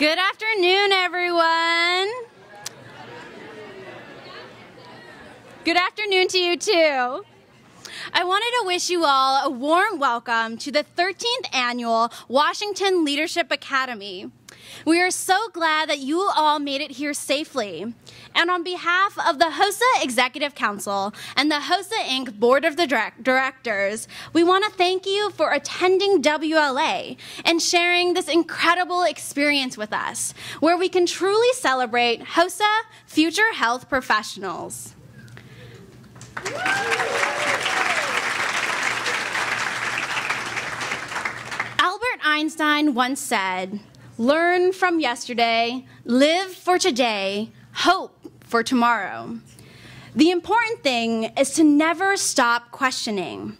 Good afternoon, everyone. Good afternoon to you, too. I wanted to wish you all a warm welcome to the 13th Annual Washington Leadership Academy. We are so glad that you all made it here safely. And on behalf of the HOSA Executive Council and the HOSA Inc. Board of Directors, we want to thank you for attending WLA and sharing this incredible experience with us, where we can truly celebrate HOSA-Future health professionals. Albert Einstein once said, "Learn from yesterday, live for today, hope for tomorrow." The important thing is to never stop questioning.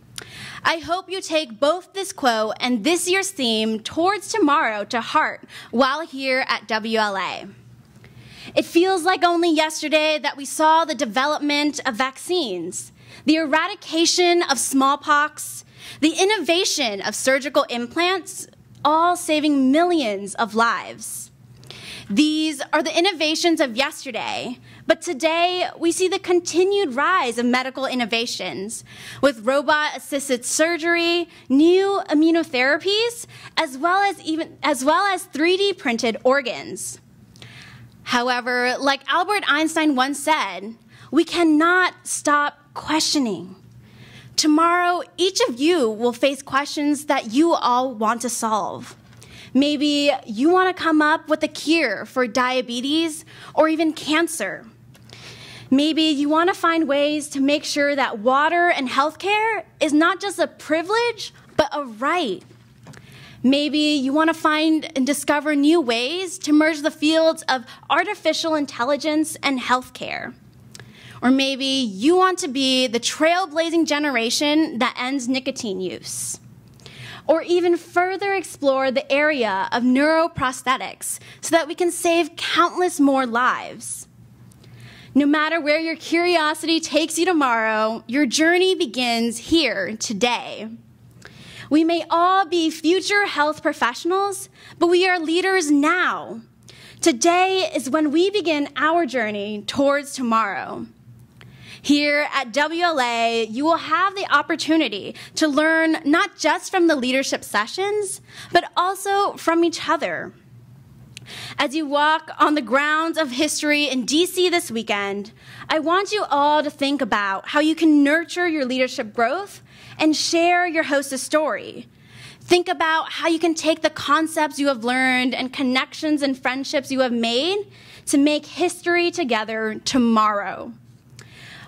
I hope you take both this quote and this year's theme, Towards Tomorrow, to heart while here at WLA. It feels like only yesterday that we saw the development of vaccines, the eradication of smallpox, the innovation of surgical implants, all saving millions of lives. These are the innovations of yesterday, but today we see the continued rise of medical innovations with robot-assisted surgery, new immunotherapies, as well as 3D printed organs. However, like Albert Einstein once said, we cannot stop questioning. Tomorrow, each of you will face questions that you all want to solve. Maybe you want to come up with a cure for diabetes or even cancer. Maybe you want to find ways to make sure that water and healthcare is not just a privilege, but a right. Maybe you want to find and discover new ways to merge the fields of artificial intelligence and healthcare. Or maybe you want to be the trailblazing generation that ends nicotine use. Or even further explore the area of neuroprosthetics so that we can save countless more lives. No matter where your curiosity takes you tomorrow, your journey begins here today. We may all be future health professionals, but we are leaders now. Today is when we begin our journey towards tomorrow. Here at WLA, you will have the opportunity to learn not just from the leadership sessions, but also from each other. As you walk on the grounds of history in DC this weekend, I want you all to think about how you can nurture your leadership growth and share your HOSA story. Think about how you can take the concepts you have learned and connections and friendships you have made to make history together tomorrow.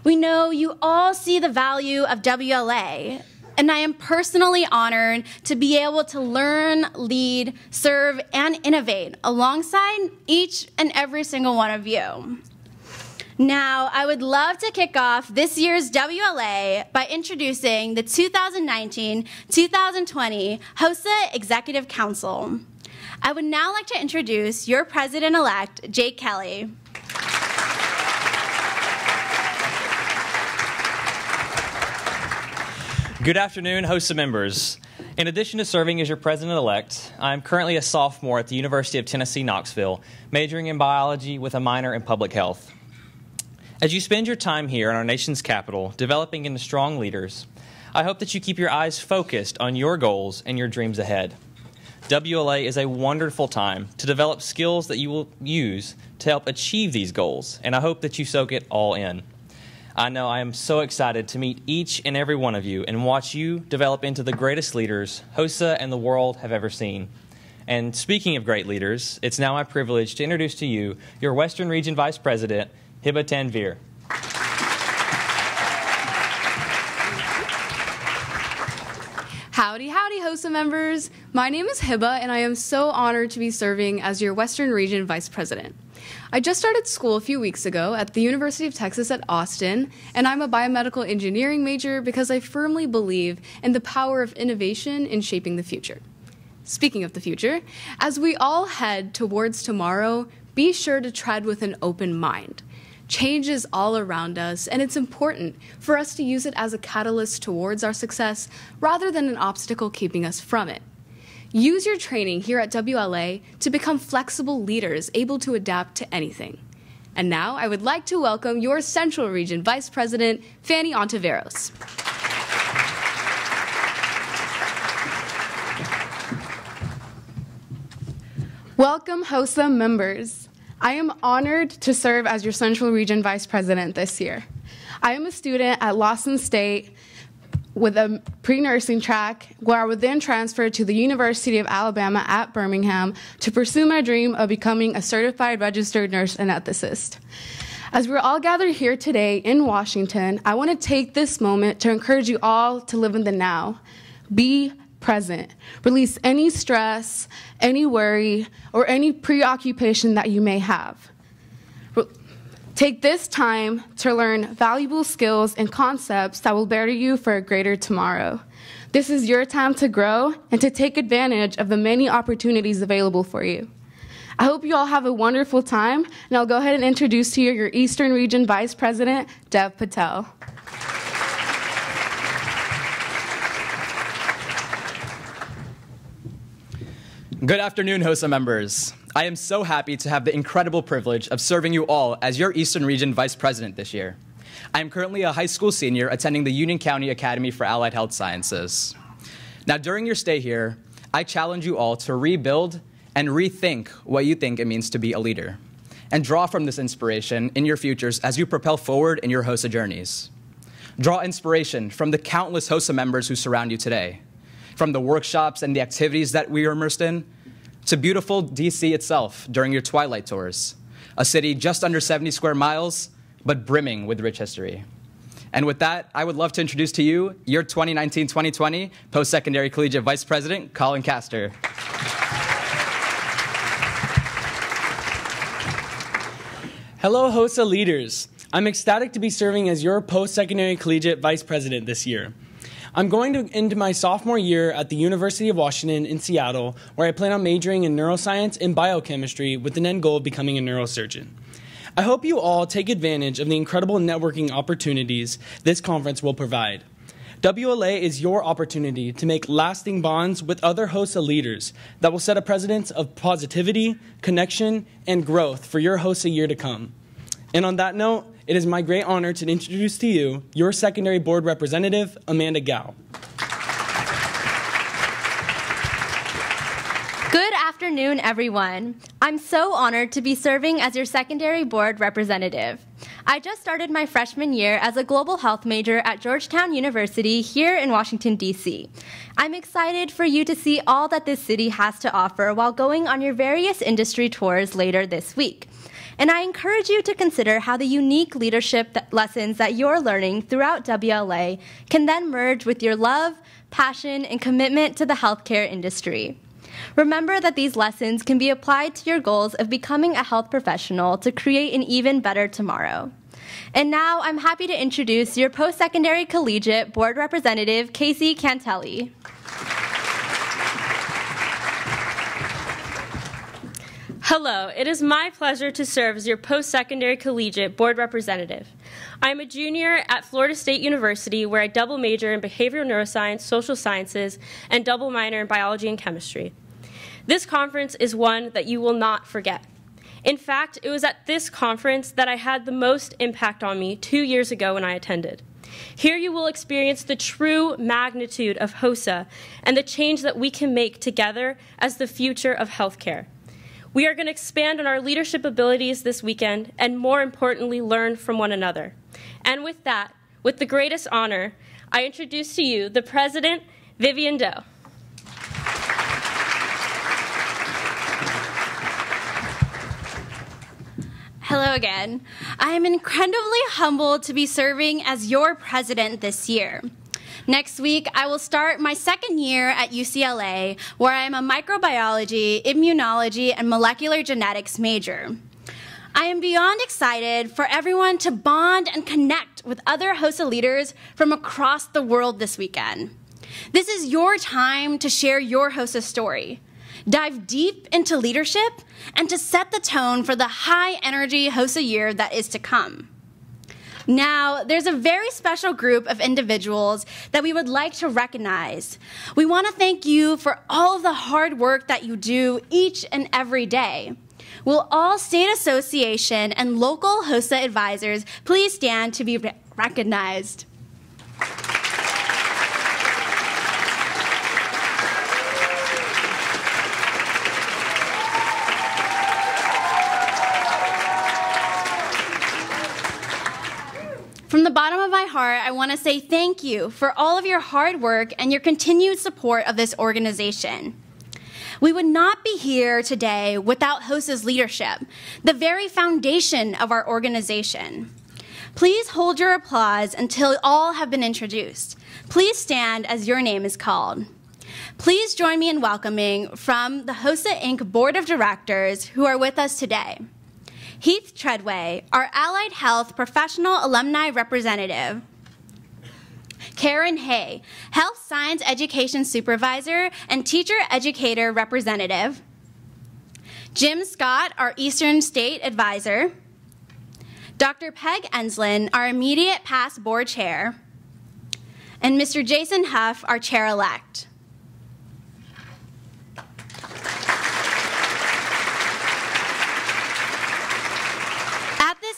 We know you all see the value of WLA, and I am personally honored to be able to learn, lead, serve, and innovate alongside each and every single one of you. Now, I would love to kick off this year's WLA by introducing the 2019-2020 HOSA Executive Council. I would now like to introduce your president-elect, Jake Kelly. Good afternoon, HOSA members. In addition to serving as your president-elect, I am currently a sophomore at the University of Tennessee, Knoxville, majoring in biology with a minor in public health. As you spend your time here in our nation's capital, developing into strong leaders, I hope that you keep your eyes focused on your goals and your dreams ahead. WLA is a wonderful time to develop skills that you will use to help achieve these goals, and I hope that you soak it all in. I know I am so excited to meet each and every one of you and watch you develop into the greatest leaders HOSA and the world have ever seen. And speaking of great leaders, it's now my privilege to introduce to you your Western Region Vice President, Hiba Tanvir. Howdy, howdy, HOSA members. My name is Hiba, and I am so honored to be serving as your Western Region Vice President. I just started school a few weeks ago at the University of Texas at Austin, and I'm a biomedical engineering major because I firmly believe in the power of innovation in shaping the future. Speaking of the future, as we all head towards tomorrow, be sure to tread with an open mind. Change is all around us, and it's important for us to use it as a catalyst towards our success rather than an obstacle keeping us from it. Use your training here at WLA to become flexible leaders able to adapt to anything. And now I would like to welcome your Central Region Vice President, Fanny Ontiveros. Welcome, HOSA members. I am honored to serve as your Central Region Vice President this year. I am a student at Lawson State with a pre-nursing track, where I would then transfer to the University of Alabama at Birmingham to pursue my dream of becoming a certified registered nurse anesthetist. As we're all gathered here today in Washington, I want to take this moment to encourage you all to live in the now. Be present. Release any stress, any worry, or any preoccupation that you may have. Take this time to learn valuable skills and concepts that will better you for a greater tomorrow. This is your time to grow and to take advantage of the many opportunities available for you. I hope you all have a wonderful time, and I'll go ahead and introduce to you your Eastern Region Vice President, Patel. Good afternoon, HOSA members. I am so happy to have the incredible privilege of serving you all as your Eastern Region Vice President this year. I am currently a high school senior attending the Union County Academy for Allied Health Sciences. Now, during your stay here, I challenge you all to rebuild and rethink what you think it means to be a leader, and draw from this inspiration in your futures as you propel forward in your HOSA journeys. Draw inspiration from the countless HOSA members who surround you today, from the workshops and the activities that we are immersed in, to beautiful DC itself during your twilight tours, a city just under 70 square miles, but brimming with rich history. And with that, I would love to introduce to you your 2019-2020 Post-Secondary Collegiate Vice President, Colin Castor. Hello, HOSA leaders. I'm ecstatic to be serving as your Post-Secondary Collegiate Vice President this year. I'm going into my sophomore year at the University of Washington in Seattle, where I plan on majoring in neuroscience and biochemistry with an end goal of becoming a neurosurgeon. I hope you all take advantage of the incredible networking opportunities this conference will provide. WLA is your opportunity to make lasting bonds with other HOSA leaders that will set a precedent of positivity, connection, and growth for your HOSA year to come. And on that note, it is my great honor to introduce to you your secondary board representative, Amanda Gao. Good afternoon, everyone. I'm so honored to be serving as your secondary board representative. I just started my freshman year as a global health major at Georgetown University here in Washington, D.C. I'm excited for you to see all that this city has to offer while going on your various industry tours later this week. And I encourage you to consider how the unique leadership lessons that you're learning throughout WLA can then merge with your love, passion, and commitment to the healthcare industry. Remember that these lessons can be applied to your goals of becoming a health professional to create an even better tomorrow. And now I'm happy to introduce your Post-Secondary Collegiate Board Representative, Casey Cantelli. Hello, it is my pleasure to serve as your Post-Secondary Collegiate Board Representative. I am a junior at Florida State University, where I double major in behavioral neuroscience, social sciences, and double minor in biology and chemistry. This conference is one that you will not forget. In fact, it was at this conference that I had the most impact on me 2 years ago when I attended. Here you will experience the true magnitude of HOSA and the change that we can make together as the future of healthcare. We are going to expand on our leadership abilities this weekend and, more importantly, learn from one another. And with that, with the greatest honor, I introduce to you the President, Vivian Doe. Hello again. I am incredibly humbled to be serving as your president this year. Next week, I will start my second year at UCLA, where I am a microbiology, immunology, and molecular genetics major. I am beyond excited for everyone to bond and connect with other HOSA leaders from across the world this weekend. This is your time to share your HOSA story, dive deep into leadership, and to set the tone for the high-energy HOSA year that is to come. Now, there's a very special group of individuals that we would like to recognize. We want to thank you for all of the hard work that you do each and every day. Will all state association and local HOSA advisors please stand to be recognized? From the bottom of my heart, I want to say thank you for all of your hard work and your continued support of this organization. We would not be here today without HOSA's leadership, the very foundation of our organization. Please hold your applause until all have been introduced. Please stand as your name is called. Please join me in welcoming from the HOSA Inc. Board of Directors who are with us today. Heath Treadway, our Allied Health Professional Alumni Representative. Karen Hay, Health Science Education Supervisor and Teacher Educator Representative. Jim Scott, our Eastern State Advisor. Dr. Peg Enslin, our immediate past board chair. And Mr. Jason Huff, our chair-elect.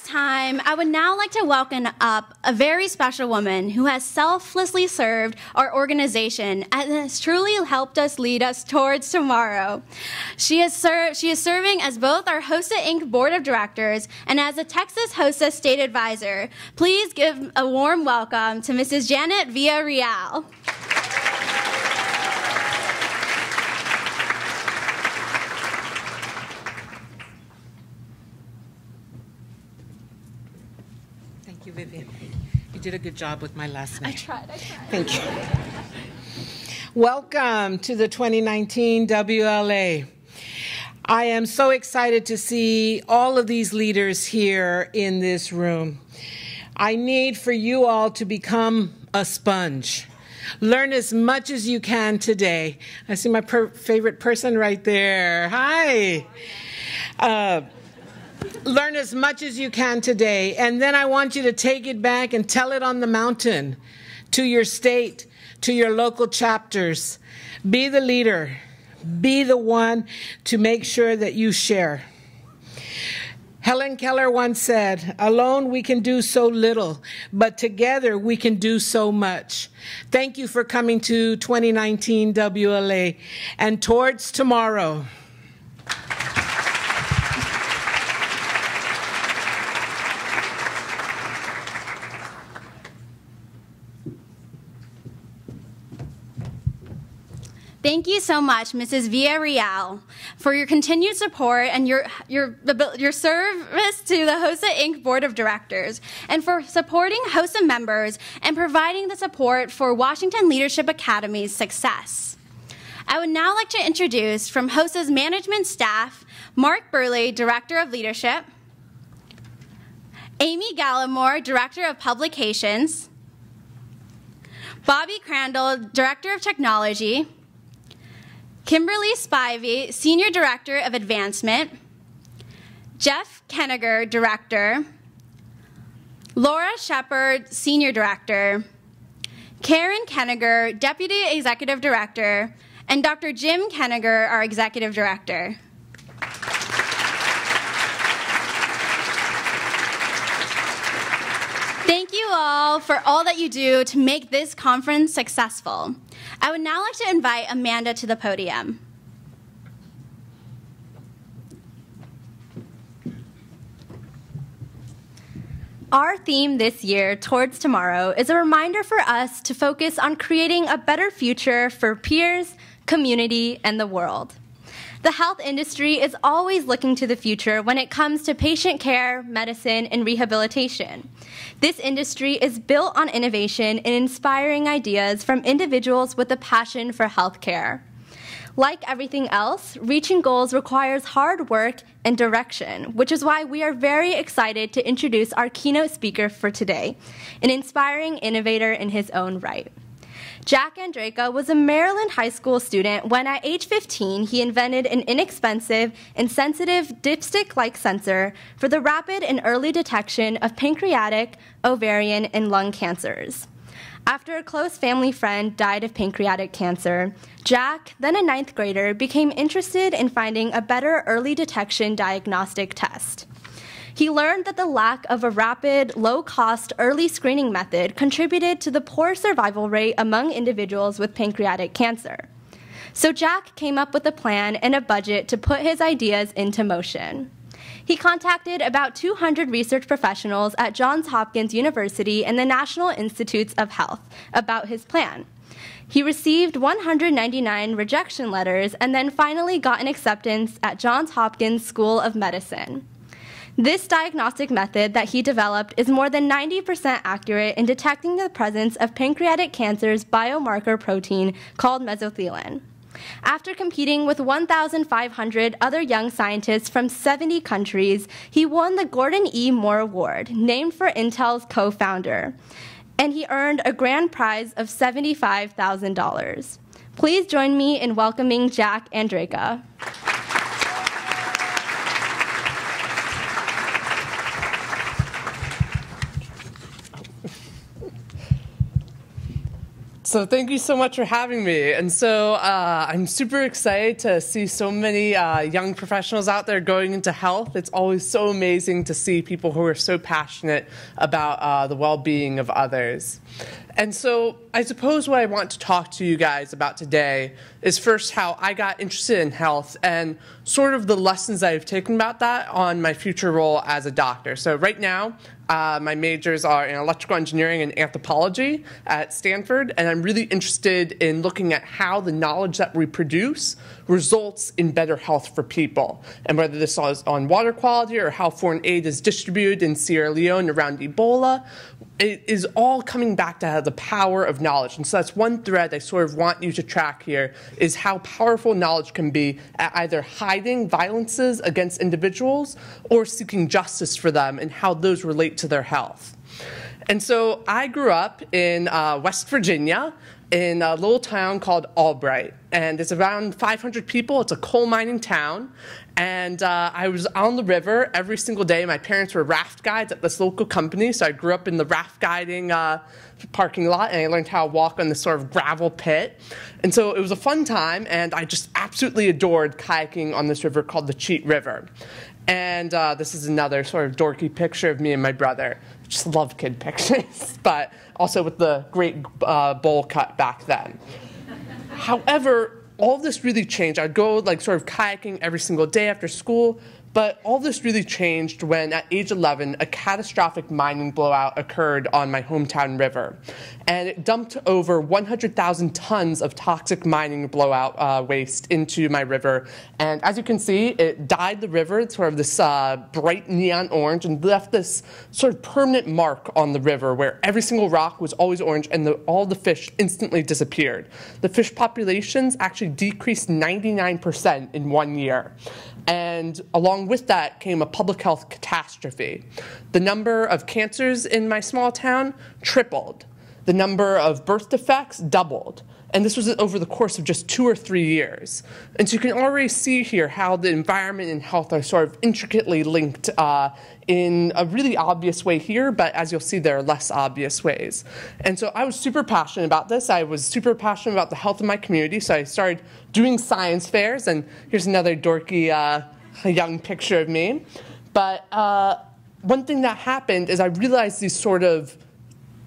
Time, I would now like to welcome up a very special woman who has selflessly served our organization and has truly helped us lead us towards tomorrow. She is serving as both our HOSA Inc. Board of Directors and as a Texas HOSA State Advisor. Please give a warm welcome to Mrs. Janet Villarreal. Vivian, you did a good job with my last name. I tried. Thank you. Welcome to the 2019 WLA. I am so excited to see all of these leaders here in this room. I need for you all to become a sponge. Learn as much as you can today. I see my favorite person right there. Hi. Learn as much as you can today, and then I want you to take it back and tell it on the mountain to your state, to your local chapters. Be the leader. Be the one to make sure that you share. Helen Keller once said, "Alone we can do so little, but together we can do so much." Thank you for coming to 2019 WLA and towards tomorrow. Thank you so much, Mrs. Villarreal, for your continued support and your service to the HOSA Inc. Board of Directors, and for supporting HOSA members and providing the support for Washington Leadership Academy's success. I would now like to introduce from HOSA's management staff, Mark Burley, Director of Leadership, Amy Gallimore, Director of Publications, Bobby Crandall, Director of Technology, Kimberly Spivey, Senior Director of Advancement, Jeff Kenniger, Director, Laura Shepard, Senior Director, Karen Kenniger, Deputy Executive Director, and Dr. Jim Kenniger, our Executive Director. Thank you all for all that you do to make this conference successful. I would now like to invite Amanda to the podium. Our theme this year, Towards Tomorrow, is a reminder for us to focus on creating a better future for peers, community, and the world. The health industry is always looking to the future when it comes to patient care, medicine, and rehabilitation. This industry is built on innovation and inspiring ideas from individuals with a passion for healthcare. Like everything else, reaching goals requires hard work and direction, which is why we are very excited to introduce our keynote speaker for today, an inspiring innovator in his own right. Jack Andraka was a Maryland high school student when at age 15 he invented an inexpensive and sensitive dipstick-like sensor for the rapid and early detection of pancreatic, ovarian, and lung cancers. After a close family friend died of pancreatic cancer, Jack, then a 9th grader, became interested in finding a better early detection diagnostic test. He learned that the lack of a rapid, low-cost early screening method contributed to the poor survival rate among individuals with pancreatic cancer. So Jack came up with a plan and a budget to put his ideas into motion. He contacted about 200 research professionals at Johns Hopkins University and the National Institutes of Health about his plan. He received 199 rejection letters and then finally got an acceptance at Johns Hopkins School of Medicine. This diagnostic method that he developed is more than 90% accurate in detecting the presence of pancreatic cancer's biomarker protein called mesothelin. After competing with 1,500 other young scientists from 70 countries, he won the Gordon E. Moore Award, named for Intel's co-founder, and he earned a grand prize of $75,000. Please join me in welcoming Jack Andraka. So thank you so much for having me. And so I'm super excited to see so many young professionals out there going into health. It's always so amazing to see people who are so passionate about the well-being of others. And so I suppose what I want to talk to you guys about today is first how I got interested in health and sort of the lessons I've taken about that on my future role as a doctor. So right now, my majors are in electrical engineering and anthropology at Stanford, and I'm really interested in looking at how the knowledge that we produce results in better health for people, and whether this is on water quality or how foreign aid is distributed in Sierra Leone around Ebola. It is all coming back to the power of knowledge. And so that's one thread I sort of want you to track here, is how powerful knowledge can be at either hiding violences against individuals or seeking justice for them and how those relate to their health. And so I grew up in West Virginia in a little town called Albright. And it's around 500 people. It's a coal mining town. And I was on the river every single day. My parents were raft guides at this local company, so I grew up in the raft guiding parking lot, and I learned how to walk on this sort of gravel pit. And so it was a fun time, and I just absolutely adored kayaking on this river called the Cheat River. And this is another sort of dorky picture of me and my brother. Just love kid pictures, but also with the great bowl cut back then. However, all of this really changed. I'd go sort of kayaking every single day after school, but all this really changed when at age 11, a catastrophic mining blowout occurred on my hometown river. And it dumped over 100,000 tons of toxic mining blowout waste into my river. And as you can see, it dyed the river. It's sort of this bright neon orange and left this sort of permanent mark on the river where every single rock was always orange and all the fish instantly disappeared. The fish populations actually decreased 99% in 1 year. And along with that came a public health catastrophe. The number of cancers in my small town tripled. The number of birth defects doubled. And this was over the course of just 2 or 3 years. And so you can already see here how the environment and health are sort of intricately linked in a really obvious way here, but as you'll see, there are less obvious ways. And so I was super passionate about this. I was super passionate about the health of my community, so I started doing science fairs. And here's another dorky young picture of me. But one thing that happened is I realized these sort of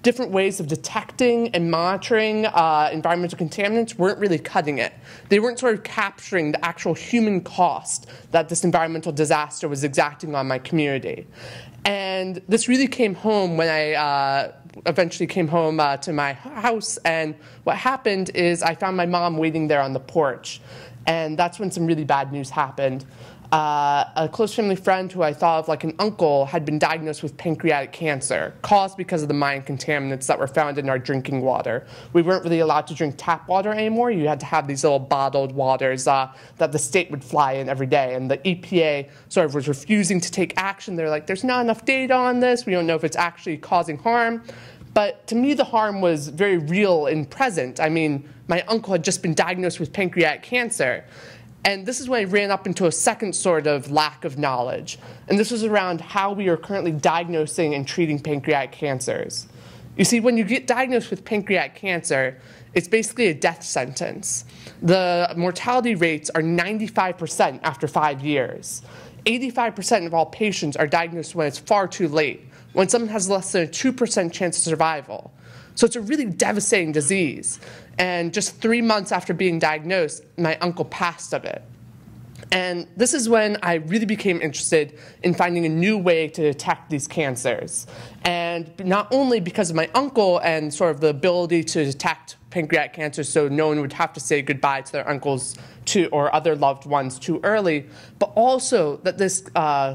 different ways of detecting and monitoring environmental contaminants weren't really cutting it. They weren't sort of capturing the actual human cost that this environmental disaster was exacting on my community. And this really came home when I eventually came home to my house, and what happened is I found my mom waiting there on the porch. And that's when some really bad news happened. A close family friend who I thought of like an uncle had been diagnosed with pancreatic cancer, caused because of the mine contaminants that were found in our drinking water. We weren't really allowed to drink tap water anymore. You had to have these little bottled waters that the state would fly in every day. And the EPA sort of was refusing to take action. They're like, there's not enough data on this. We don't know if it's actually causing harm. But to me, the harm was very real and present. I mean, my uncle had just been diagnosed with pancreatic cancer. And this is when I ran up into a second sort of lack of knowledge. And this was around how we are currently diagnosing and treating pancreatic cancers. You see, when you get diagnosed with pancreatic cancer, it's basically a death sentence. The mortality rates are 95% after 5 years. 85% of all patients are diagnosed when it's far too late, when someone has less than a 2% chance of survival. So it's a really devastating disease. And just 3 months after being diagnosed, my uncle passed of it. And this is when I really became interested in finding a new way to detect these cancers. And not only because of my uncle and sort of the ability to detect pancreatic cancer so no one would have to say goodbye to their uncles or other loved ones too early, but also that this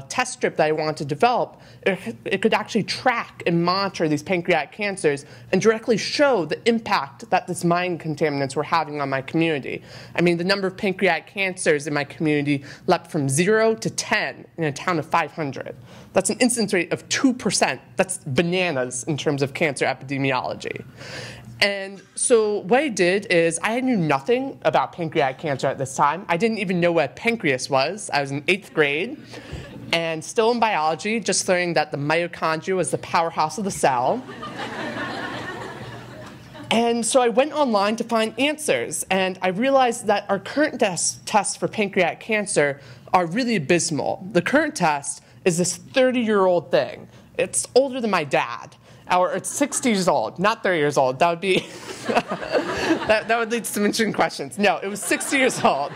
test strip that I wanted to develop, it could actually track and monitor these pancreatic cancers and directly show the impact that this mine contaminants were having on my community. I mean, the number of pancreatic cancers in my community leapt from 0 to 10 in a town of 500. That's an incidence rate of 2%. That's bananas in terms of cancer epidemiology. And so what I did is I knew nothing about pancreatic cancer at this time. I didn't even know what a pancreas was. I was in 8th grade and still in biology, just learning that the mitochondria was the powerhouse of the cell. And so I went online to find answers, and I realized that our current tests for pancreatic cancer are really abysmal. The current test is this 30-year-old thing. It's older than my dad. Or it's 60 years old, not 30 years old. That would be, that would lead to some interesting questions. No, it was 60 years old.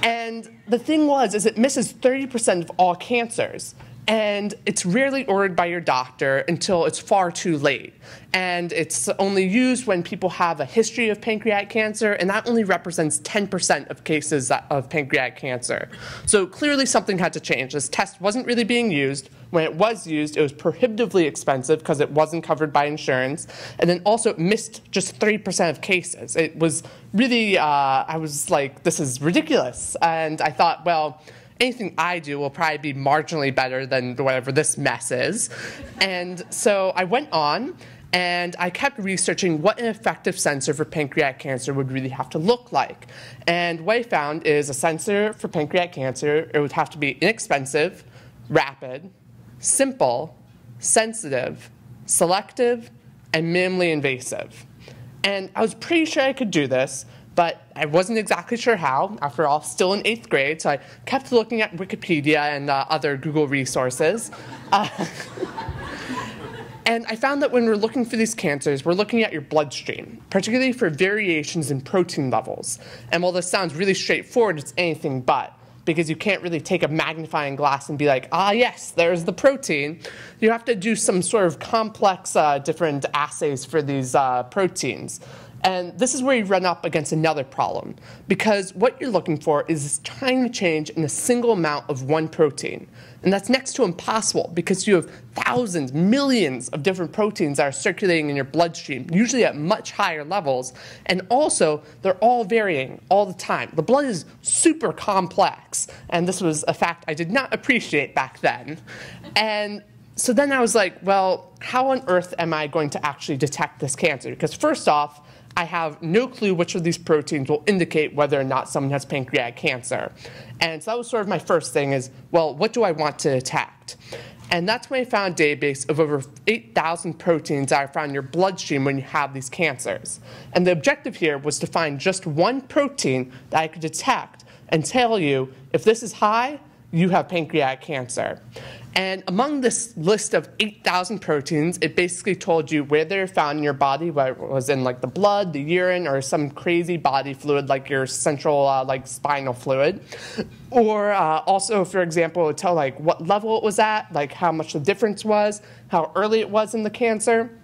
And the thing is it misses 30% of all cancers. And it's rarely ordered by your doctor until it's far too late. And it's only used when people have a history of pancreatic cancer, and that only represents 10% of cases of pancreatic cancer. So clearly something had to change. This test wasn't really being used. When it was used, it was prohibitively expensive because it wasn't covered by insurance. And then also it missed just 30% of cases. It was really, I was like, this is ridiculous. And I thought, well, anything I do will probably be marginally better than whatever this mess is. And so I went on and I kept researching what an effective sensor for pancreatic cancer would really have to look like. And what I found is a sensor for pancreatic cancer, it would have to be inexpensive, rapid, simple, sensitive, selective, and minimally invasive. And I was pretty sure I could do this, but I wasn't exactly sure how. After all, still in 8th grade, so I kept looking at Wikipedia and other Google resources. And I found that when we're looking for these cancers, we're looking at your bloodstream, particularly for variations in protein levels. And while this sounds really straightforward, it's anything but, because you can't really take a magnifying glass and be like, ah, yes, there's the protein. You have to do some sort of complex different assays for these proteins. And this is where you run up against another problem, because what you're looking for is this tiny change in a single amount of one protein. And that's next to impossible, because you have thousands, millions of different proteins that are circulating in your bloodstream, usually at much higher levels. And also, they're all varying all the time. The blood is super complex. And this was a fact I did not appreciate back then. And so then I was like, well, how on earth am I going to actually detect this cancer? Because first off, I have no clue which of these proteins will indicate whether or not someone has pancreatic cancer. And so that was sort of my first thing is, well, what do I want to detect? And that's when I found a database of over 8,000 proteins that are found in your bloodstream when you have these cancers. And the objective here was to find just one protein that I could detect and tell you, if this is high, you have pancreatic cancer. And among this list of 8,000 proteins, it basically told you where they're found in your body, whether it was in like the blood, the urine, or some crazy body fluid like your central like spinal fluid. Or also, for example, it would tell like what level it was at, like how much the difference was, how early it was in the cancer.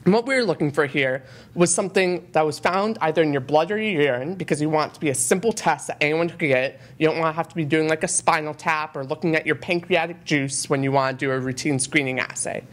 And what we were looking for here was something that was found either in your blood or your urine, because you want it to be a simple test that anyone could get. You don't want to have to be doing like a spinal tap or looking at your pancreatic juice when you want to do a routine screening assay.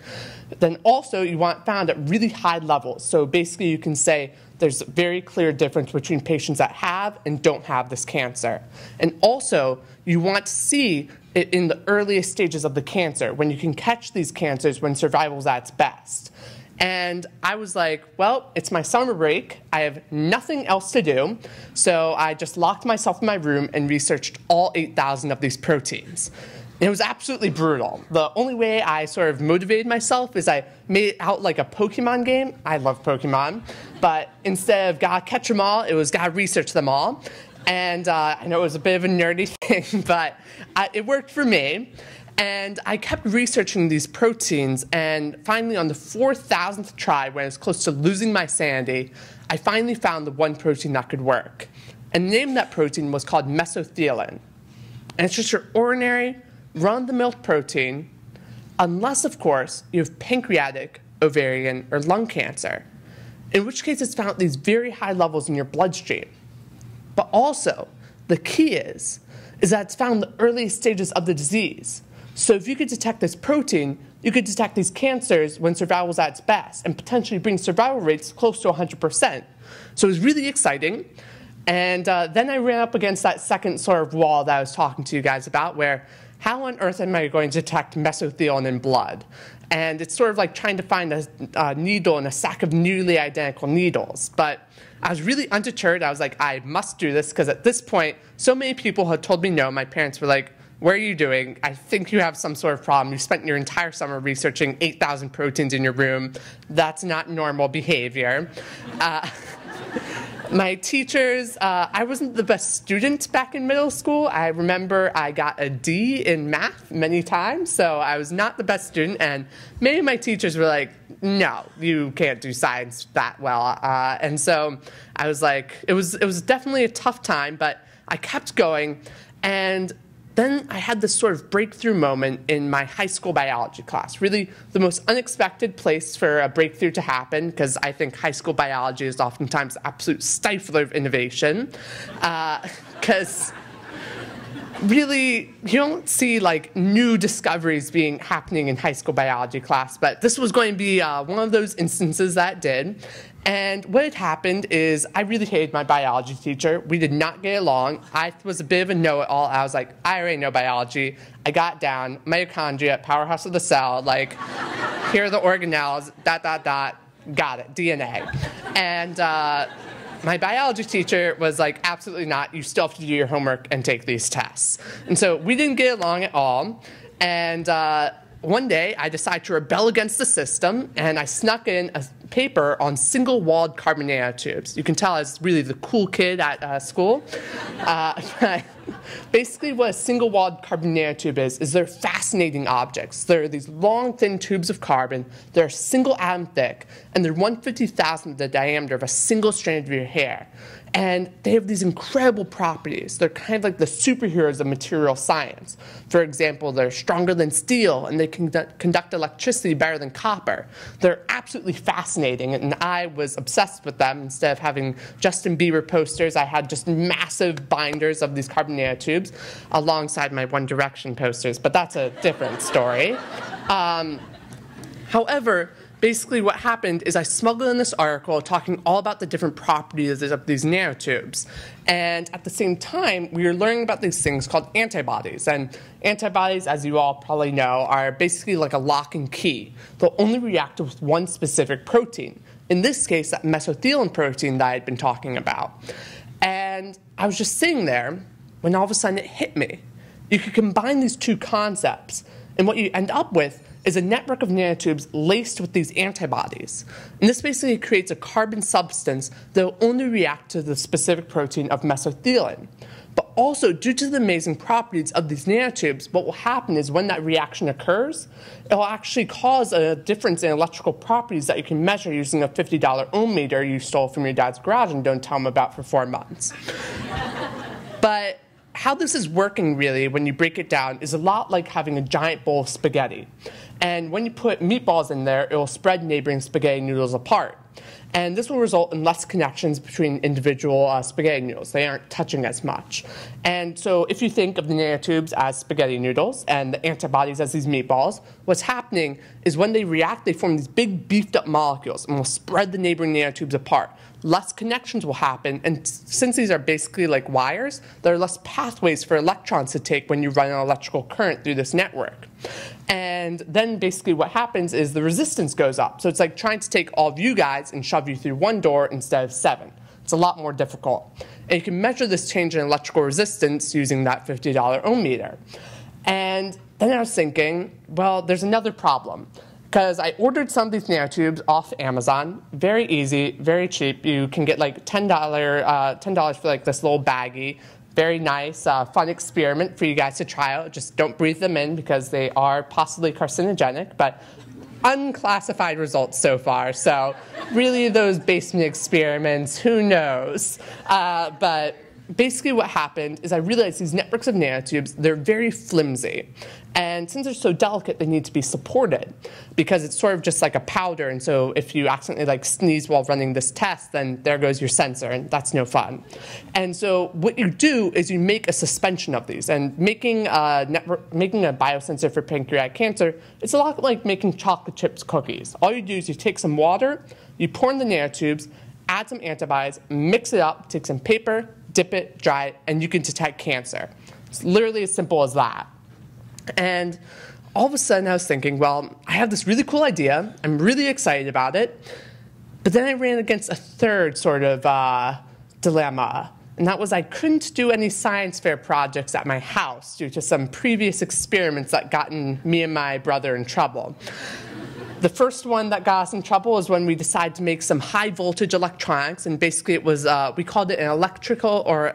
Then also you want it found at really high levels. So basically you can say there's a very clear difference between patients that have and don't have this cancer. And also, you want to see it in the earliest stages of the cancer, when you can catch these cancers when survival's at its best. And I was like, well, it's my summer break. I have nothing else to do. So I just locked myself in my room and researched all 8,000 of these proteins. And it was absolutely brutal. The only way I sort of motivated myself is I made it out like a Pokemon game. I love Pokemon. But instead of gotta catch them all, it was gotta research them all. And I know it was a bit of a nerdy thing, but it worked for me. And I kept researching these proteins, and finally on the 4,000th try, when I was close to losing my sanity, I finally found the one protein that could work. And the name of that protein was called mesothelin. And it's just your ordinary, run-of-the-mill protein, unless, of course, you have pancreatic, ovarian, or lung cancer, in which case it's found at these very high levels in your bloodstream. But also, the key is that it's found in the earliest stages of the disease. So if you could detect this protein, you could detect these cancers when survival is at its best and potentially bring survival rates close to 100%. So it was really exciting. And then I ran up against that second sort of wall that I was talking to you guys about, where how on earth am I going to detect mesothelin in blood? And it's sort of like trying to find a needle in a sack of nearly identical needles. But I was really undeterred. I was like, I must do this, because at this point, so many people had told me no. My parents were like, what are you doing? I think you have some sort of problem. You spent your entire summer researching 8,000 proteins in your room. That's not normal behavior. My teachers, I wasn't the best student back in middle school. I remember I got a D in math many times, so I was not the best student. And many of my teachers were like, no, you can't do science that well. And so I was like, it was definitely a tough time, but I kept going. And then I had this sort of breakthrough moment in my high school biology class, really the most unexpected place for a breakthrough to happen, because I think high school biology is oftentimes the absolute stifler of innovation, because really you don't see like new discoveries happening in high school biology class, but this was going to be one of those instances that did. And what had happened is I really hated my biology teacher. We did not get along. I was a bit of a know-it-all. I was like, I already know biology. I got down, mitochondria, powerhouse of the cell, like, here are the organelles, ... got it, DNA. And my biology teacher was like, absolutely not. You still have to do your homework and take these tests. And so we didn't get along at all. And one day, I decided to rebel against the system, and I snuck in a paper on single-walled carbon nanotubes. You can tell I was really the cool kid at school. Basically, what a single-walled carbon nanotube is they're fascinating objects. They're these long, thin tubes of carbon. They're single atom thick, and they're 1/50,000th the diameter of a single strand of your hair. And they have these incredible properties. They're kind of like the superheroes of material science. For example, they're stronger than steel, and they can conduct electricity better than copper. They're absolutely fascinating, and I was obsessed with them. Instead of having Justin Bieber posters, I had just massive binders of these carbon nanotubes alongside my One Direction posters, but that's a different story. However, basically what happened is I smuggled in this article talking all about the different properties of these nanotubes. And at the same time, we were learning about these things called antibodies. And antibodies, as you all probably know, are basically like a lock and key. They'll only react with one specific protein. In this case, that mesothelin protein that I'd been talking about. And I was just sitting there when all of a sudden it hit me. You could combine these two concepts, and what you end up with is a network of nanotubes laced with these antibodies. And this basically creates a carbon substance that will only react to the specific protein of mesothelin. But also, due to the amazing properties of these nanotubes, what will happen is when that reaction occurs, it will actually cause a difference in electrical properties that you can measure using a $50 ohm meter you stole from your dad's garage and don't tell him about for 4 months. But how this is working really, when you break it down, is a lot like having a giant bowl of spaghetti. And when you put meatballs in there, it will spread neighboring spaghetti noodles apart. And this will result in less connections between individual spaghetti noodles. They aren't touching as much. And so if you think of the nanotubes as spaghetti noodles and the antibodies as these meatballs, what's happening is when they react, they form these big beefed up molecules and will spread the neighboring nanotubes apart. Less connections will happen, and since these are basically like wires, there are less pathways for electrons to take when you run an electrical current through this network. And then basically what happens is the resistance goes up. So it's like trying to take all of you guys and shove you through one door instead of 7. It's a lot more difficult. And you can measure this change in electrical resistance using that $50 ohm meter. And then I was thinking, well, there's another problem. Because I ordered some of these nanotubes off Amazon. Very easy, very cheap. You can get like $10 for like this little baggie. Very nice, fun experiment for you guys to try out. Just don't breathe them in because they are possibly carcinogenic, but unclassified results so far. So really those basement experiments, who knows? But basically what happened is I realized these networks of nanotubes, they're very flimsy. And since they're so delicate, they need to be supported because it's sort of just like a powder. And so if you accidentally like sneeze while running this test, then there goes your sensor, and that's no fun. And so what you do is you make a suspension of these. And making a biosensor for pancreatic cancer, it's a lot like making chocolate chips cookies. All you do is you take some water, you pour in the nanotubes, add some antibodies, mix it up, take some paper, dip it, dry it, and you can detect cancer. It's literally as simple as that. And all of a sudden I was thinking, well, I have this really cool idea. I'm really excited about it. But then I ran against a third sort of dilemma. And that was I couldn't do any science fair projects at my house due to some previous experiments that gotten me and my brother in trouble. The first one that got us in trouble was when we decided to make some high voltage electronics, and basically it was, we called it an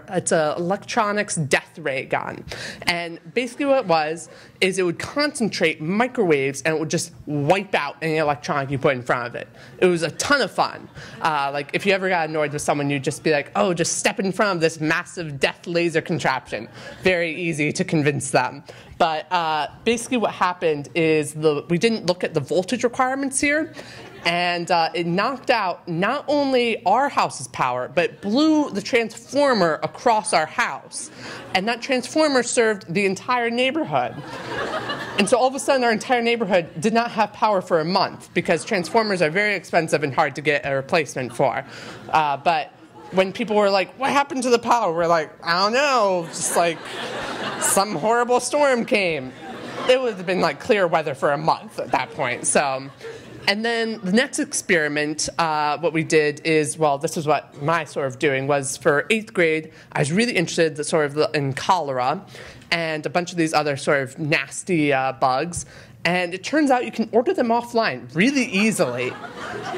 it's an electronics death ray gun. And basically what it was is it would concentrate microwaves and it would just wipe out any electronic you put in front of it. It was a ton of fun. Like if you ever got annoyed with someone, you'd just be like, oh, just step in front of this massive death laser contraption. Very easy to convince them. But basically what happened is we didn't look at the voltage requirements here, and it knocked out not only our house's power, but blew the transformer across our house. And that transformer served the entire neighborhood. And so all of a sudden our entire neighborhood did not have power for a month because transformers are very expensive and hard to get a replacement for. But when people were like, what happened to the power? We're like, I don't know, just like some horrible storm came. It would have been like clear weather for a month at that point. So, and then the next experiment, what we did is, well, this is what my sort of doing was for 8th grade. I was really interested in cholera and a bunch of these other sort of nasty bugs. And it turns out you can order them offline really easily.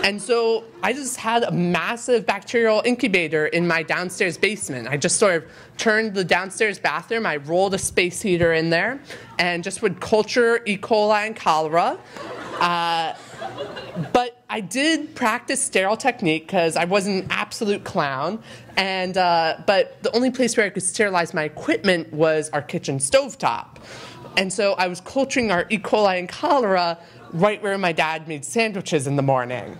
And so I just had a massive bacterial incubator in my downstairs basement. I just sort of turned the downstairs bathroom, I rolled a space heater in there, and just would culture E. coli and cholera. But I did practice sterile technique because I was an absolute clown. And but the only place where I could sterilize my equipment was our kitchen stovetop. And so I was culturing our E. coli and cholera right where my dad made sandwiches in the morning.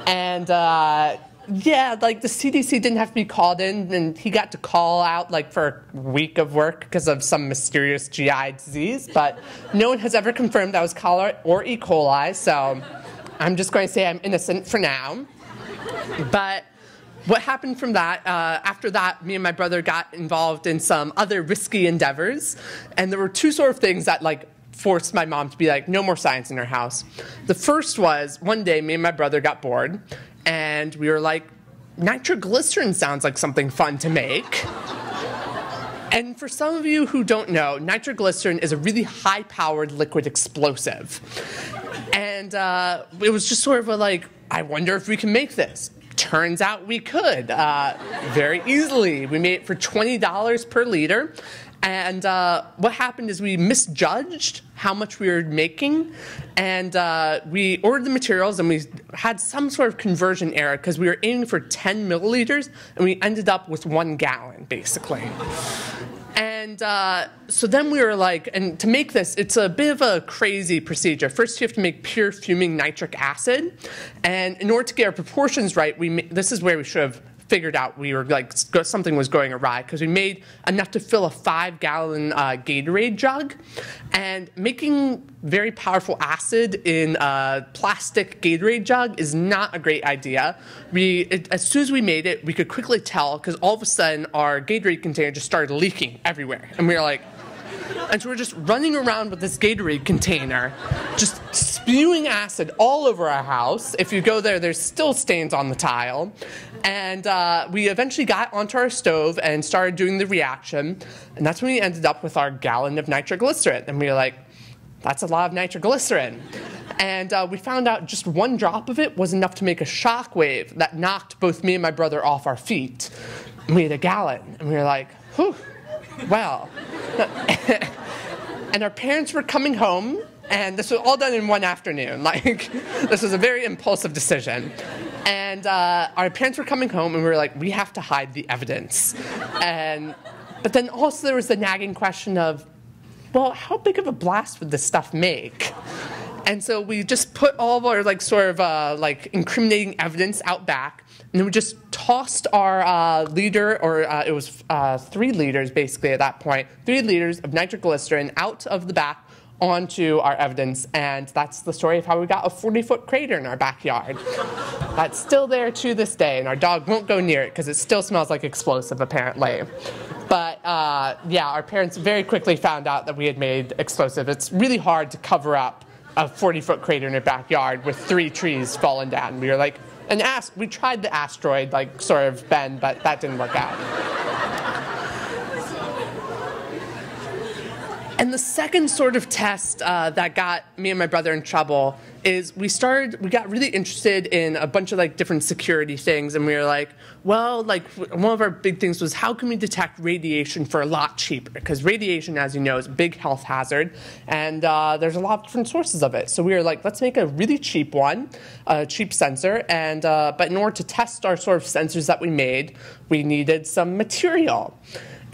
And yeah, like the CDC didn't have to be called in, and he got to call out like for a week of work because of some mysterious GI disease. But no one has ever confirmed that was cholera or E. coli, so I'm just going to say I'm innocent for now. But what happened from that, after that, me and my brother got involved in some other risky endeavors. And there were two sort of things that like forced my mom to be like, no more science in our house. The first was one day me and my brother got bored and we were like, nitroglycerin sounds like something fun to make. And for some of you who don't know, nitroglycerin is a really high-powered liquid explosive. And it was just sort of like, I wonder if we can make this. Turns out we could very easily. We made it for $20 per liter. And what happened is we misjudged how much we were making. And we ordered the materials and we had some sort of conversion error because we were aiming for 10 milliliters and we ended up with 1 gallon, basically. And And so then we were like, and to make this, it's a bit of a crazy procedure. First, you have to make pure fuming nitric acid. And in order to get our proportions right, this is where we should have figured out we were like something was going awry, because we made enough to fill a 5-gallon Gatorade jug. And making very powerful acid in a plastic Gatorade jug is not a great idea. As soon as we made it, we could quickly tell, because all of a sudden our Gatorade container just started leaking everywhere. And we were like, and so we're just running around with this Gatorade container, just spewing acid all over our house. If you go there, there's still stains on the tile. And we eventually got onto our stove and started doing the reaction. And that's when we ended up with our gallon of nitroglycerin. And we were like, that's a lot of nitroglycerin. And we found out just one drop of it was enough to make a shock wave that knocked both me and my brother off our feet. And we had a gallon. And we were like, whew, well. And our parents were coming home, and this was all done in one afternoon. Like, this was a very impulsive decision. And our parents were coming home, and we were like, we have to hide the evidence. But then also there was the nagging question of, well, how big of a blast would this stuff make? And so we just put all of our incriminating evidence out back, and then we just tossed our liter, or it was 3 liters basically at that point, 3 liters of nitroglycerin out of the back onto our evidence, and that's the story of how we got a 40-foot crater in our backyard. That's still there to this day, and our dog won't go near it because it still smells like explosive, apparently. But yeah, our parents very quickly found out that we had made explosive. It's really hard to cover up a 40-foot crater in your backyard with 3 trees falling down. We were like, we tried the asteroid, sort of bend, but that didn't work out. And the second sort of test that got me and my brother in trouble is we got really interested in a bunch of different security things, and we were like, well, one of our big things was how can we detect radiation for a lot cheaper? Because radiation, as you know, is a big health hazard, and there's a lot of different sources of it. So we were like, let's make a really cheap one, a cheap sensor, and but in order to test our sort of sensors that we made, we needed some material.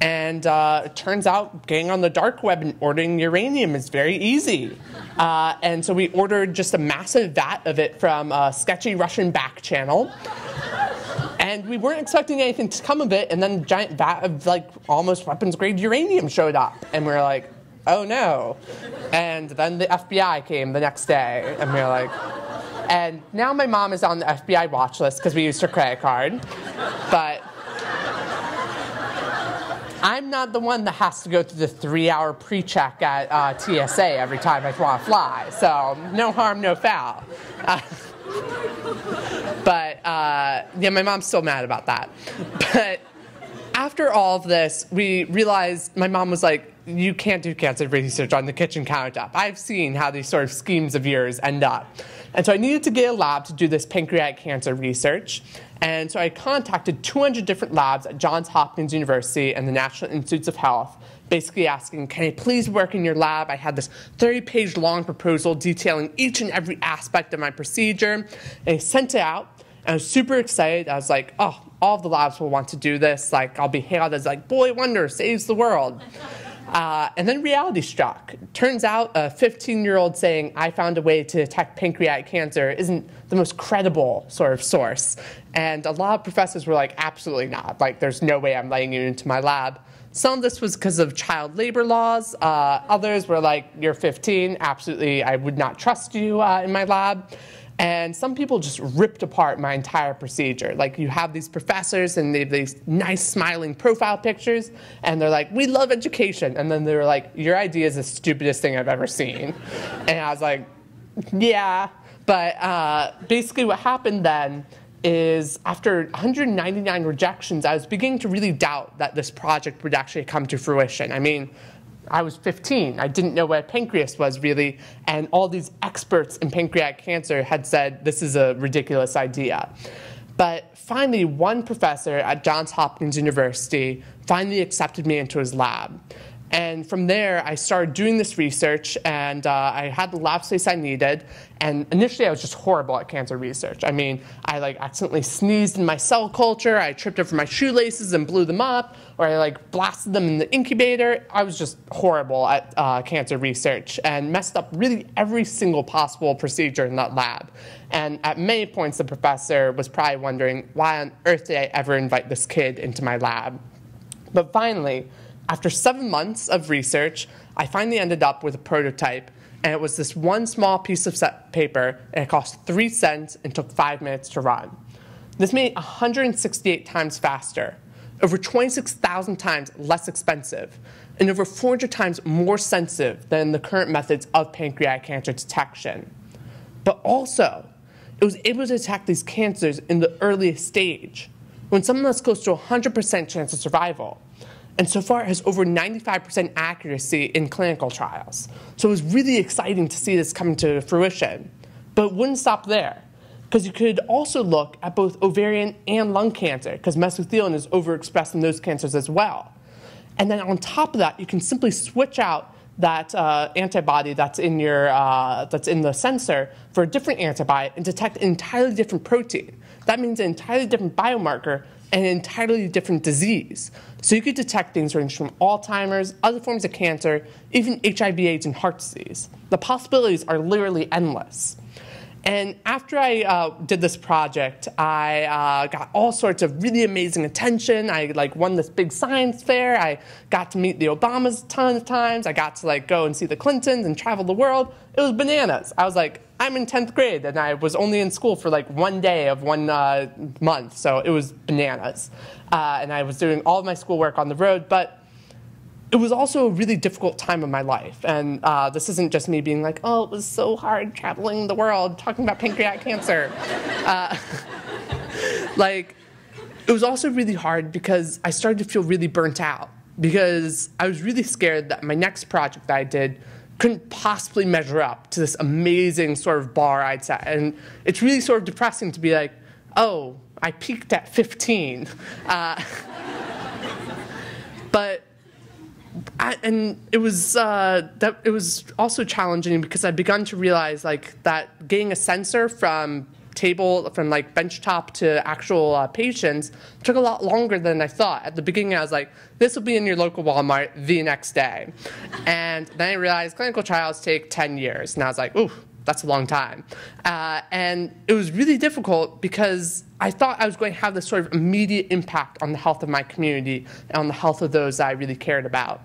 And it turns out getting on the dark web and ordering uranium is very easy. And so we ordered just a massive vat of it from a sketchy Russian back channel. And we weren't expecting anything to come of it, and then a giant vat of almost weapons-grade uranium showed up. And we were like, oh no. And then the FBI came the next day, and we were like, and now my mom is on the FBI watch list because we used her credit card. But I'm not the one that has to go through the 3-hour pre-check at TSA every time I want to fly. So no harm, no foul. But yeah, my mom's still mad about that. But after all of this, we realized my mom was like, you can't do cancer research on the kitchen countertop. I've seen how these sort of schemes of yours end up. And so I needed to get a lab to do this pancreatic cancer research. And so I contacted 200 different labs at Johns Hopkins University and the National Institutes of Health, basically asking, can I please work in your lab? I had this 30-page long proposal detailing each and every aspect of my procedure. And I sent it out. And I was super excited. I was like, oh, all of the labs will want to do this. I'll be hailed as boy wonder, saves the world. And then reality struck. Turns out a 15-year-old saying, I found a way to detect pancreatic cancer isn't the most credible sort of source. And a lot of professors were like, absolutely not. There's no way I'm letting you into my lab. Some of this was because of child labor laws. Others were like, you're 15, absolutely, I would not trust you in my lab. And some people just ripped apart my entire procedure. You have these professors, and they have these nice smiling profile pictures, and they're like, we love education. And then they were like, your idea is the stupidest thing I've ever seen. And I was like, yeah. But basically what happened then is after 199 rejections, I was beginning to really doubt that this project would actually come to fruition. I mean, I was 15. I didn't know what a pancreas was really, and all these experts in pancreatic cancer had said this is a ridiculous idea. But finally, one professor at Johns Hopkins University finally accepted me into his lab. And from there, I started doing this research, and I had the lab space I needed. And initially, I was just horrible at cancer research. I mean, I accidentally sneezed in my cell culture. I tripped over my shoelaces and blew them up, or I blasted them in the incubator. I was just horrible at cancer research and messed up really every single possible procedure in that lab. And at many points, the professor was probably wondering, why on earth did I ever invite this kid into my lab? But finally, after 7 months of research, I finally ended up with a prototype, and it was this one small piece of paper, and it cost 3 cents and took 5 minutes to run. This made it 168 times faster, over 26,000 times less expensive, and over 400 times more sensitive than the current methods of pancreatic cancer detection. But also, it was able to detect these cancers in the earliest stage, when someone has close to 100% chance of survival. And so far, it has over 95% accuracy in clinical trials. So it was really exciting to see this come to fruition. But it wouldn't stop there, because you could also look at both ovarian and lung cancer, because mesothelin is overexpressed in those cancers as well. And then on top of that, you can simply switch out that antibody that's in the sensor for a different antibody and detect an entirely different protein. That means an entirely different biomarker and an entirely different disease. So you could detect things ranging from Alzheimer's, other forms of cancer, even HIV/AIDS and heart disease. The possibilities are literally endless. And after I did this project, I got all sorts of really amazing attention. I won this big science fair. I got to meet the Obamas a ton of times. I got to go and see the Clintons and travel the world. It was bananas. I was I'm in 10th grade, and I was only in school for 1 day of 1 month, so it was bananas. And I was doing all of my schoolwork on the road, but it was also a really difficult time of my life. And this isn't just me being oh, it was so hard traveling the world talking about pancreatic cancer. It was also really hard because I started to feel really burnt out, because I was really scared that my next project that I did couldn't possibly measure up to this amazing sort of bar I'd set. And it's really sort of depressing to be oh, I peaked at 15. It was also challenging because I'd begun to realize that getting a sensor from benchtop to actual patients took a lot longer than I thought. At the beginning, I was this will be in your local Walmart the next day. And then I realized clinical trials take 10 years. And I was ooh, that's a long time. And it was really difficult because I thought I was going to have this sort of immediate impact on the health of my community and on the health of those that I really cared about.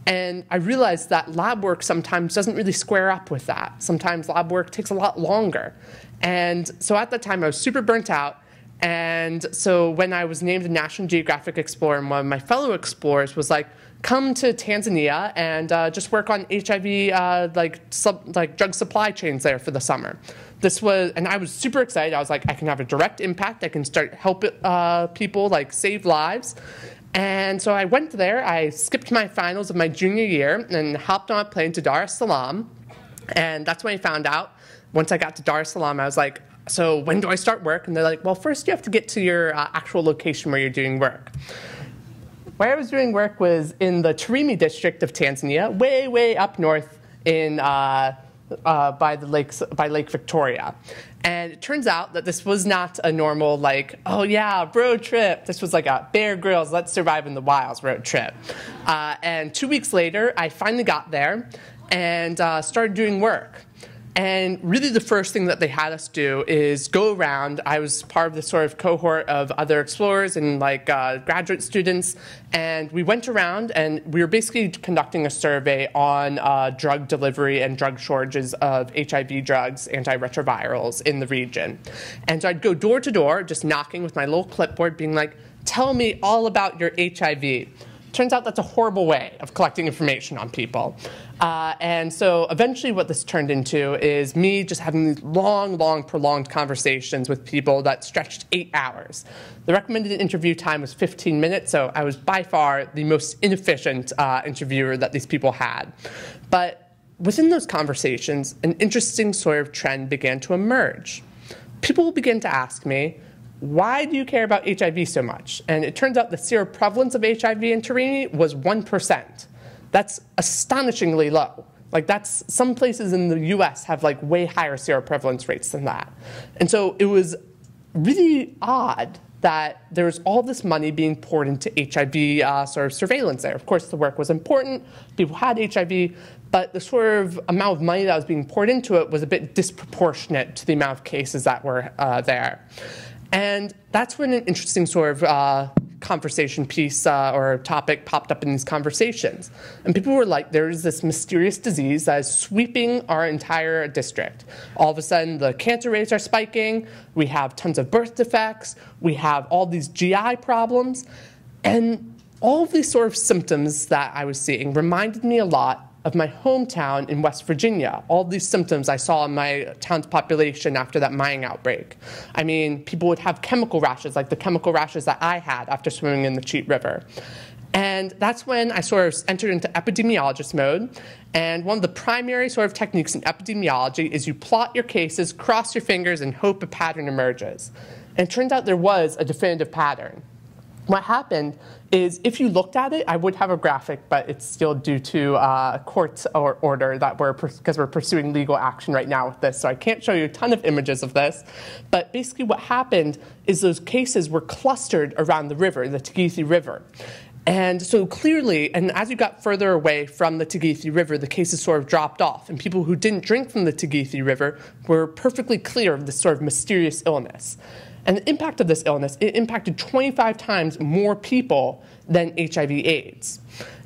And I realized that lab work sometimes doesn't really square up with that. Sometimes lab work takes a lot longer. And so at that time, I was super burnt out. And so when I was named a National Geographic Explorer, and one of my fellow explorers was come to Tanzania and just work on HIV drug supply chains there for the summer. And I was super excited. I was I can have a direct impact. I can start helping people save lives. And so I went there. I skipped my finals of my junior year and hopped on a plane to Dar es Salaam. And that's when I found out. Once I got to Dar es Salaam, I was so when do I start work? And they're well, first you have to get to your actual location where you're doing work. Where I was doing work was in the Tarimi district of Tanzania, way, way up north in by Lake Victoria. And it turns out that this was not a normal oh yeah, road trip. This was a Bear Grylls, let's survive in the wilds road trip. And 2 weeks later, I finally got there and started doing work. And really the first thing that they had us do is go around. I was part of this sort of cohort of other explorers and graduate students. And we went around and we were basically conducting a survey on drug delivery and drug shortages of HIV drugs, antiretrovirals in the region. And so I'd go door to door, just knocking with my little clipboard, being tell me all about your HIV. Turns out that's a horrible way of collecting information on people. And so eventually what this turned into is me just having these long, long, prolonged conversations with people that stretched 8 hours. The recommended interview time was 15 minutes, so I was by far the most inefficient interviewer that these people had. But within those conversations, an interesting sort of trend began to emerge. People began to ask me, why do you care about HIV so much? And it turns out the seroprevalence of HIV in Tarimi was 1%. That's astonishingly low. Like that's some places in the US have like way higher seroprevalence rates than that. And so it was really odd that there was all this money being poured into HIV sort of surveillance there. Of course, the work was important. People had HIV, but the sort of amount of money that was being poured into it was a bit disproportionate to the amount of cases that were there. And that's when an interesting sort of conversation piece or topic popped up in these conversations. And people were like, there is this mysterious disease that is sweeping our entire district. All of a sudden, the cancer rates are spiking. We have tons of birth defects. We have all these GI problems. And all of these sort of symptoms that I was seeing reminded me a lot of my hometown in West Virginia. All these symptoms I saw in my town's population after that mining outbreak. I mean, people would have chemical rashes, like the chemical rashes that I had after swimming in the Cheat River. And that's when I sort of entered into epidemiologist mode. And one of the primary sort of techniques in epidemiology is you plot your cases, cross your fingers, and hope a pattern emerges. And it turns out there was a definitive pattern. What happened is, if you looked at it, I would have a graphic, but it's still due to court order that because we're pursuing legal action right now with this, so I can't show you a ton of images of this. But basically what happened is those cases were clustered around the river, the Tagethi River. And so clearly, and as you got further away from the Tagethi River, the cases sort of dropped off, and people who didn't drink from the Tagethi River were perfectly clear of this sort of mysterious illness. And the impact of this illness, it impacted 25 times more people than HIV/AIDS.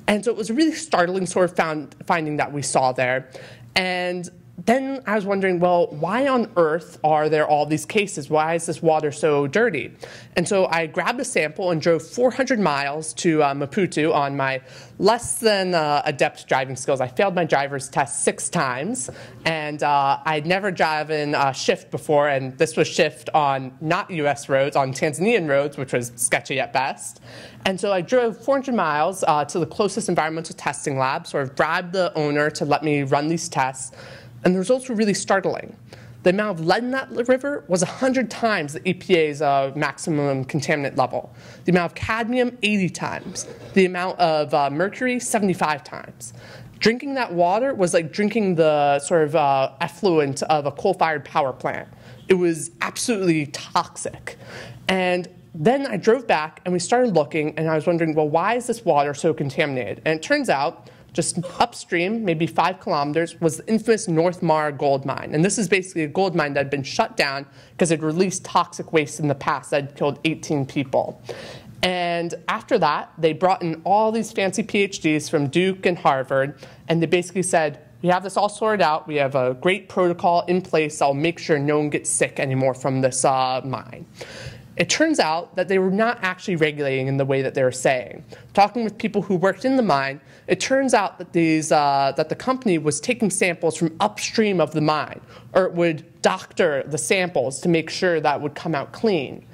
And so it was a really startling sort of finding that we saw there. And then I was wondering, well, why on earth are there all these cases? Why is this water so dirty? And so I grabbed a sample and drove 400 miles to Maputo on my less than adept driving skills. I failed my driver's test 6 times, and I'd never driven shift before, and this was shift on not US roads, on Tanzanian roads, which was sketchy at best. And so I drove 400 miles to the closest environmental testing lab, sort of bribed the owner to let me run these tests. And the results were really startling. The amount of lead in that river was 100 times the EPA's maximum contaminant level. The amount of cadmium, 80 times. The amount of mercury, 75 times. Drinking that water was like drinking the sort of effluent of a coal-fired power plant. It was absolutely toxic. And then I drove back and we started looking, and I was wondering, well, why is this water so contaminated? And it turns out, just upstream, maybe 5 kilometers, was the infamous North Mara gold mine. And this is basically a gold mine that had been shut down because it released toxic waste in the past that had killed 18 people. And after that, they brought in all these fancy PhDs from Duke and Harvard, and they basically said, we have this all sorted out. We have a great protocol in place that will make sure no one gets sick anymore from this mine. It turns out that they were not actually regulating in the way that they were saying. Talking with people who worked in the mine, it turns out that that the company was taking samples from upstream of the mine, or it would doctor the samples to make sure that would come out clean.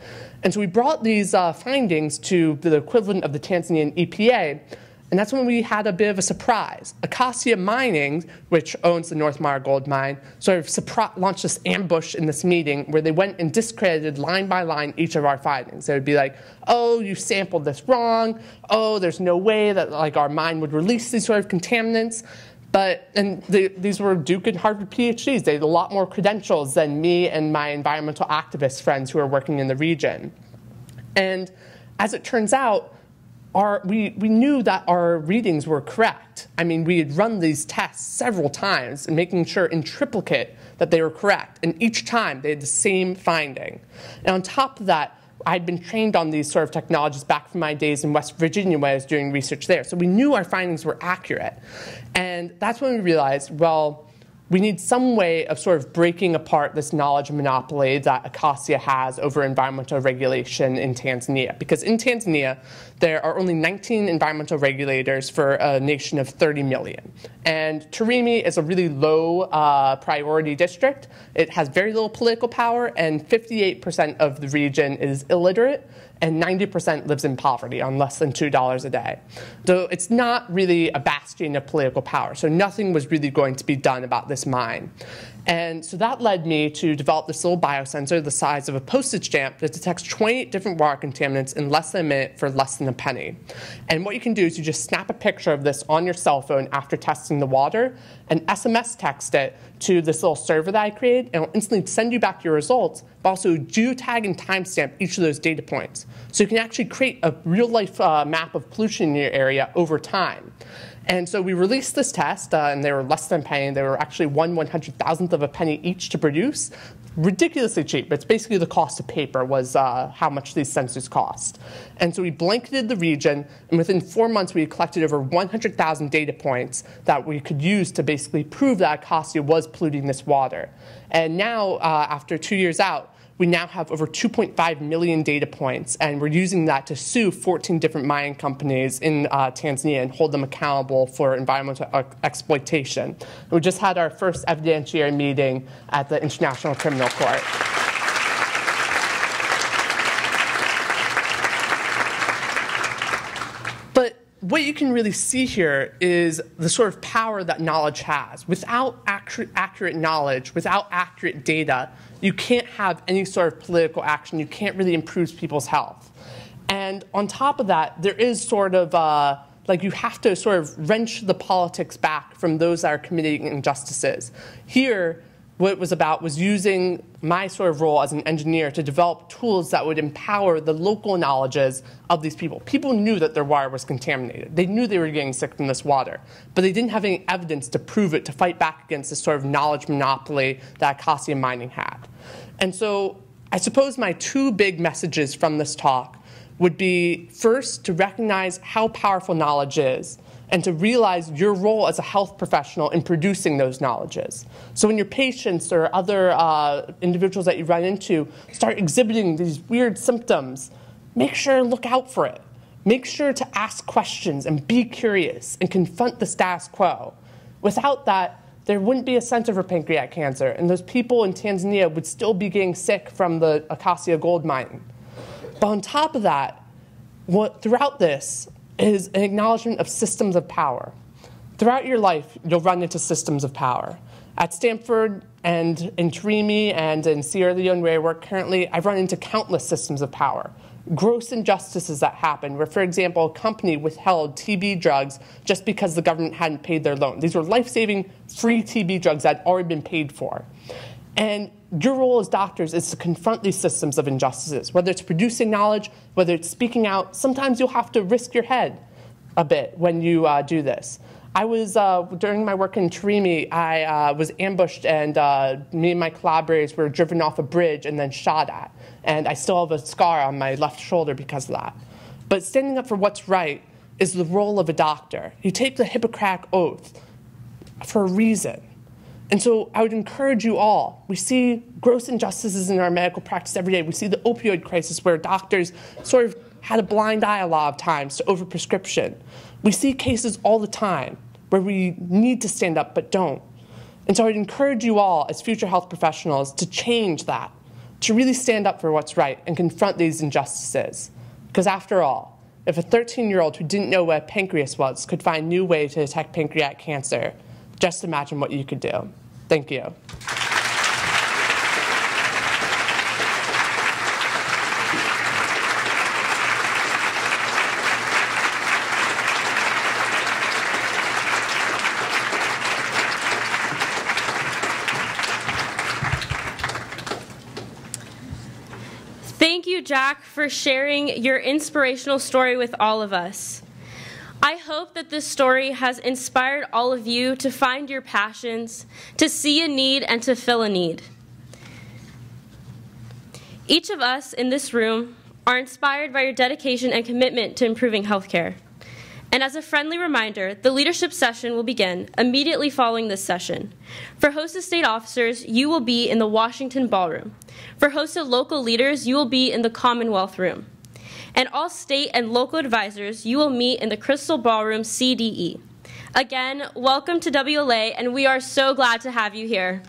And so we brought these findings to the equivalent of the Tanzanian EPA, and that's when we had a bit of a surprise. Acacia Mining, which owns the North Mara gold mine, sort of launched this ambush in this meeting where they went and discredited line by line each of our findings. They would be like, oh, you sampled this wrong. Oh, there's no way that like our mine would release these sort of contaminants. These were Duke and Harvard PhDs. They had a lot more credentials than me and my environmental activist friends who are working in the region. And as it turns out, we knew that our readings were correct. I mean, we had run these tests several times and making sure in triplicate that they were correct. And each time they had the same finding. And on top of that, I'd been trained on these sort of technologies back from my days in West Virginia when I was doing research there. So we knew our findings were accurate. And that's when we realized, well, we need some way of sort of breaking apart this knowledge monopoly that Acacia has over environmental regulation in Tanzania. Because in Tanzania, there are only 19 environmental regulators for a nation of 30 million. And Tarimi is a really low priority district. It has very little political power, and 58% of the region is illiterate, and 90% lives in poverty on less than $2 a day. So it's not really a bastion of political power. So nothing was really going to be done about this mine. And so that led me to develop this little biosensor the size of a postage stamp that detects 28 different water contaminants in less than a minute for less than a penny. And what you can do is you just snap a picture of this on your cell phone after testing the water and SMS text it to this little server that I created, and it'll instantly send you back your results, but also geotag and timestamp each of those data points. So you can actually create a real-life map of pollution in your area over time. And so we released this test, and they were less than a penny. They were actually 1/100,000th of a penny each to produce. Ridiculously cheap. It's basically the cost of paper was how much these sensors cost. And so we blanketed the region, and within 4 months we collected over 100,000 data points that we could use to basically prove that Castor was polluting this water. And now, after 2 years out, we now have over 2.5 million data points, and we're using that to sue 14 different mining companies in Tanzania and hold them accountable for environmental exploitation. And we just had our first evidentiary meeting at the International Criminal Court. But what you can really see here is the sort of power that knowledge has. Without accurate knowledge, without accurate data, you can't have any sort of political action. You can't really improve people's health. And on top of that, there is sort of like you have to sort of wrench the politics back from those that are committing injustices. Here, what it was about was using my sort of role as an engineer to develop tools that would empower the local knowledges of these people. People knew that their water was contaminated. They knew they were getting sick from this water, but they didn't have any evidence to prove it, to fight back against this sort of knowledge monopoly that Castor mining had. And so I suppose my two big messages from this talk would be, first, to recognize how powerful knowledge is, and to realize your role as a health professional in producing those knowledges. So when your patients or other individuals that you run into start exhibiting these weird symptoms, make sure to look out for it. Make sure to ask questions and be curious and confront the status quo. Without that, there wouldn't be a center for pancreatic cancer, and those people in Tanzania would still be getting sick from the Castor gold mining. But on top of that, throughout this, is an acknowledgement of systems of power. Throughout your life, you'll run into systems of power. At Stanford and in Tarimi and in Sierra Leone, where I work currently, I've run into countless systems of power. Gross injustices that happen, where, for example, a company withheld TB drugs just because the government hadn't paid their loan. These were life-saving, free TB drugs that had already been paid for. And your role as doctors is to confront these systems of injustices, whether it's producing knowledge, whether it's speaking out. Sometimes you'll have to risk your head a bit when you do this. I was, during my work in Tarimi, I was ambushed, and me and my collaborators were driven off a bridge and then shot at. And I still have a scar on my left shoulder because of that. But standing up for what's right is the role of a doctor. You take the Hippocratic Oath for a reason. And so I would encourage you all. We see gross injustices in our medical practice every day. We see the opioid crisis where doctors sort of had a blind eye a lot of times to overprescription. We see cases all the time where we need to stand up but don't. And so I would encourage you all as future health professionals to change that, to really stand up for what's right and confront these injustices. Because after all, if a 13-year-old who didn't know what a pancreas was could find new ways to detect pancreatic cancer, just imagine what you could do. Thank you. Thank you, Jack, for sharing your inspirational story with all of us. I hope that this story has inspired all of you to find your passions, to see a need, and to fill a need. Each of us in this room are inspired by your dedication and commitment to improving healthcare. And as a friendly reminder, the leadership session will begin immediately following this session. For HOSA state officers, you will be in the Washington Ballroom. For HOSA local leaders, you will be in the Commonwealth Room. And all state and local advisors, you will meet in the Crystal Ballroom CDE. Again, welcome to WLA, and we are so glad to have you here.